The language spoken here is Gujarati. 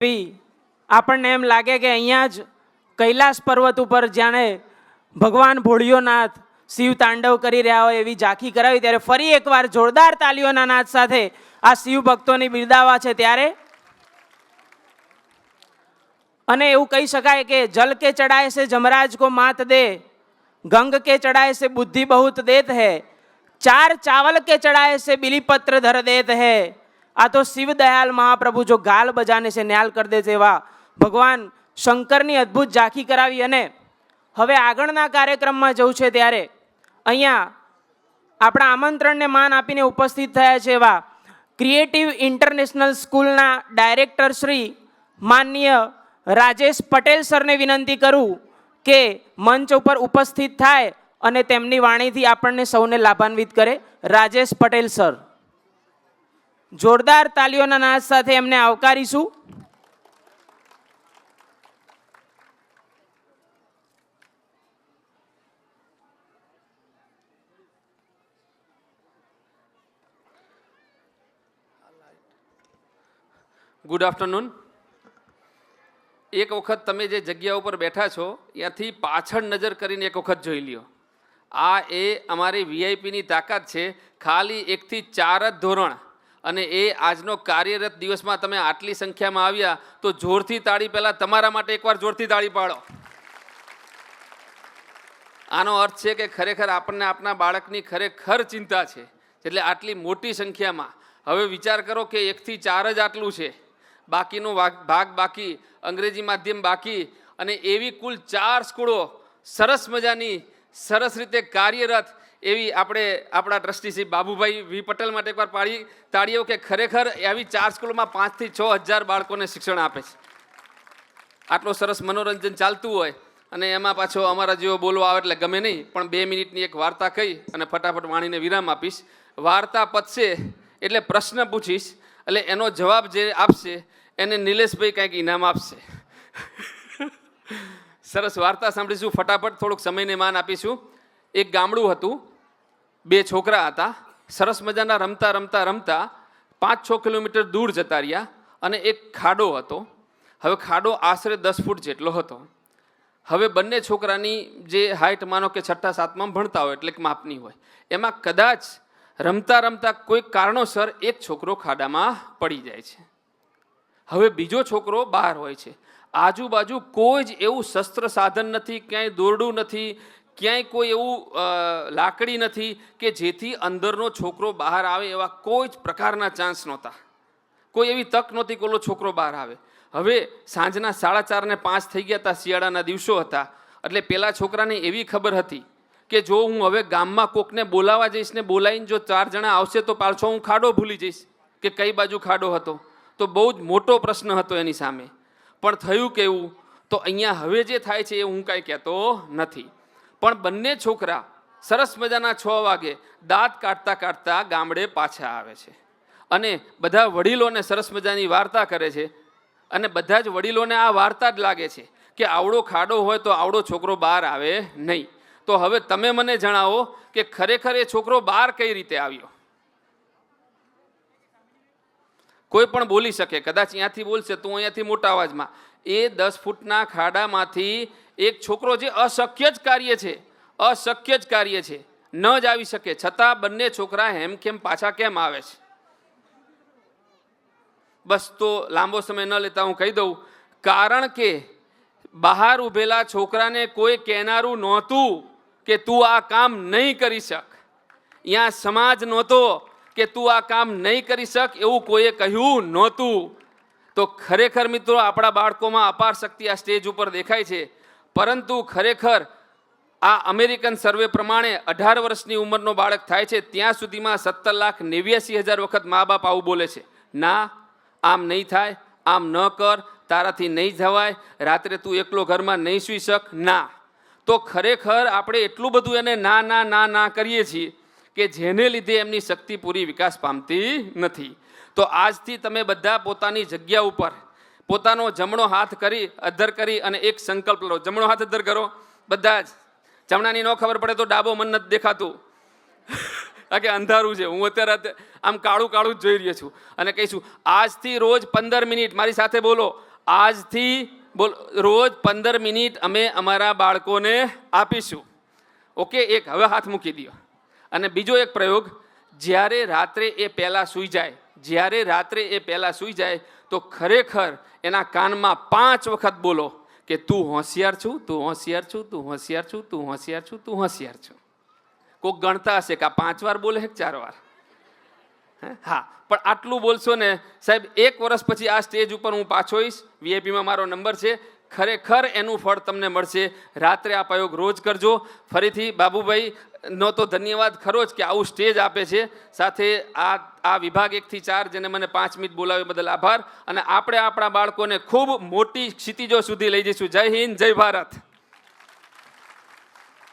આપણને એમ લાગે કે અહીંયા જ કૈલાસ પર્વત ઉપર જાણે ભગવાન ભોળિયોનાથ શિવ તાંડવ કરી રહ્યા હોય એવી ઝાંખી કરાવી, ત્યારે ફરી એકવાર જોરદાર તાલીઓના નાદ સાથે આ શિવ ભક્તોની બિરદાવા છે ત્યારે અને એવું કહી શકાય કે જલ કે ચढ़ाए से जमराज को मात दे, गंग के चढ़ाए से बुद्धि बहुत देत है, चार चावल के चढ़ाए से बिलीपत्र धर देत है। आ तो शिव दयाल महाप्रभु जो गाल बजाने से न्याल कर दे तेवा भगवान शंकરની અદ્ભુત ઝાંખી કરાવી। અને હવે આગળના કાર્યક્રમમાં જવું છે ત્યારે અહીંયા આપણા આમંત્રણને માન આપીને ઉપસ્થિત થયા છે એવા ક્રિએટિવ ઇન્ટરનેશનલ સ્કૂલના ડાયરેક્ટર શ્રી માનનીય રાજેશ પટેલ સરને વિનંતી કરું કે મંચ ઉપર ઉપસ્થિત થાય અને તેમની વાણીથી આપણને સૌને લાભાન્વિત કરે। રાજેશ પટેલ સર, જોરદાર તાલીઓના નાદ સાથે એમને આવકારીશું। Good afternoon. એક વખત તમે જે જગ્યા ઉપર બેઠા છો ત્યાંથી પાછળ નજર કરીને એક વખત જોઈ લ્યો। આ એ અમારી વીઆઈપીની તાકાત છે। ખાલી 1 થી 4 જ ધોરણ અને એ આજનો કાર્યરત દિવસમાં તમે આટલી સંખ્યામાં આવ્યા તો જોરથી તાળી, પહેલાં તમારા માટે એકવાર જોરથી તાળી પાડો। આનો અર્થ છે કે ખરેખર આપણને આપણા બાળકની ખરેખર ચિંતા છે, એટલે આટલી મોટી સંખ્યામાં। હવે વિચાર કરો કે 1 થી 4 જ આટલું છે, બાકીનો ભાગ બાકી, અંગ્રેજી માધ્યમ બાકી, અને એવી કુલ 4 સ્કૂલો સરસ મજાની સરસ રીતે કાર્યરત એવી આપણે આપણા ટ્રસ્ટી શ્રી બાબુભાઈ વી પટેલ માટે એકવાર પાડી તાળીઓ કે ખરેખર આવી 4 સ્કૂલોમાં 5 થી 6 હજાર બાળકોને શિક્ષણ આપે છે। આટલો સરસ મનોરંજન ચાલતું હોય અને એમાં પાછો અમારા જેવો બોલવા આવે એટલે ગમે નહીં, પણ 2 મિનિટની એક વાર્તા કહી અને ફટાફટ વાણીને વિરામ આપીશ। વાર્તા પતશે એટલે પ્રશ્ન પૂછીશ, એટલે એનો જવાબ જે આપશે એને નિલેશભાઈ કંઈક ઇનામ આપશે। સરસ વાર્તા સાંભળીશું, ફટાફટ થોડુંક સમયને માન આપીશું। એક ગામડું હતું, 2 છોકરા હતા, સરસ મજાના રમતા રમતા રમતા 5-6 કિલોમીટર દૂર જતા રહ્યા અને એક ખાડો હતો। હવે ખાડો આશરે 10 ફૂટ જેટલો હતો। હવે બંને છોકરાની જે હાઇટ માનો કે 6ઠા 7માં ભણતા હોય એટલે કે માપની હોય, એમાં કદાચ રમતા રમતા કોઈ કારણોસર એક છોકરો ખાડામાં પડી જાય છે। હવે બીજો છોકરો બહાર હોય છે, આજુબાજુ કોઈ જ એવું શસ્ત્ર સાધન નથી, ક્યાંય દોરડું નથી, ક્યાંય કોઈ એવું લાકડી નથી કે જેથી અંદરનો છોકરો બહાર આવે, એવા કોઈ જ પ્રકારના ચાન્સ નહોતા, કોઈ એવી તક નહોતી કે ઓલો છોકરો બહાર આવે। હવે સાંજના 4:30 ને 5 થઈ ગયા હતા, શિયાળાના દિવસો હતા, એટલે પેલા છોકરાને એવી ખબર હતી કે જો હું હવે ગામમાં કોકને બોલાવવા જઈશ ને બોલાવીને જો 4 જણા આવશે તો પાછો હું ખાડો ભૂલી જઈશ કે કઈ બાજુ ખાડો હતો, તો બહુ જ મોટો પ્રશ્ન હતો એની સામે। પણ થયું કેવું, તો અહીંયા હવે જે થાય છે એ હું કાંઈ કહેતો નથી, પણ બંને છોકરા સરસ મજાના 6 વાગે દાંત કાઢતા કાઢતા ગામડે પાછા આવે છે અને બધા વડીલોને સરસ મજાની વાર્તા કરે છે અને બધા જ વડીલોને આ વાર્તા જ લાગે છે કે આવડો ખાડો હોય તો આવડો છોકરો બહાર આવે નહીં। તો હવે તમે મને જણાવો કે ખરેખર એ છોકરો બહાર કઈ રીતે આવ્યો? કોઈ પણ બોલી શકે, કદાચ અહીંયાથી બોલશે તો અહીંયાથી મોટા અવાજમાં, એ 10 ફૂટના ખાડામાંથી એક છોકરો, જે અશક્ય જ કાર્ય છે, અશક્ય જ કાર્ય છે, ન જ આવી શકે, છતાં બંને છોકરા હેમખેમ પાછા કેમ આવે છે? બસ તો લાંબો સમય ન લેતા હું કહી દઉં, કારણ કે બહાર ઊભેલા છોકરાને કોઈ કહેનારું નહોતું કે તું આ કામ નહીં કરી શક, અહીંયા સમાજ નહોતો કે તું આ કામ નહીં કરી શક, એવું કોઈએ કહ્યું નહોતું। તો ખરેખર મિત્રો આપણા બાળકોમાં અપાર શક્તિ આ સ્ટેજ ઉપર દેખાય છે, પરંતુ ખરેખર આ અમેરિકન સર્વે પ્રમાણે 18 વર્ષની ઉંમરનો બાળક થાય છે ત્યાં સુધીમાં 17,89,000 વખત મા બાપ આવું બોલે છે, ના આમ નહીં થાય, આમ ન કર, તારાથી નહીં જવાય, રાત્રે તું એકલો ઘરમાં નહીં સૂઈ શક, ના। તો ખરેખર આપણે એટલું બધું એને ના ના ના ના કરીએ છીએ કે જેને લીધે એમની શક્તિ પૂરી વિકાસ પામતી નથી। તો આજથી તમે બધા પોતાની જગ્યા ઉપર પોતાનો જમણો હાથ કરી અધ્ધર કરી અને એક સંકલ્પ લો। જમણો હાથ અધ્ધર કરો બધા જ, જમણાની ન ખબર પડે તો ડાબો મન નથી દેખાતું, કે અંધારું છે, હું અત્યારે આમ કાળું કાળું જ જોઈ રહ્યો છું, અને કહીશું આજથી રોજ 15 મિનિટ મારી સાથે બોલો, આજથી બોલ રોજ 15 મિનિટ અમે અમારા બાળકોને આપીશું. ઓકે, એક હવે હાથ મૂકી દો. અને બીજો એક પ્રયોગ, જ્યારે રાત્રે એ પહેલાં સૂઈ જાય તો ખરેખર એના કાનમાં 5 વખત બોલો કે તું હોશિયાર છું, તું હોશિયાર છું, તું હોશિયાર છું, તું હોશિયાર છું, તું હોશિયાર છું. કોઈક ગણતા હશે કે આ 5 વાર બોલે કે 4 વાર. હા, પણ આટલું બોલશો ને સાહેબ, 1 વર્ષ પછી આ સ્ટેજ ઉપર હું પાછો આવીશ, વીઆઈપીમાં મારો નંબર છે. ખરેખર એનું ફળ તમને મળશે. રાત્રે આ પ્રયોગ રોજ કરજો. ફરીથી બાબુભાઈ નો તો ધન્યવાદ ખરો જ કે આવું સ્ટેજ આપે છે. સાથે આ વિભાગ 1 થી 4 જેને મને 5 મિનિટ બોલાવ્યા બદલ આભાર. અને આપણે આપણા બાળકોને ખૂબ મોટી ક્ષિતિજો સુધી લઈ જઈશું. જય હિન્દ, જય ભારત.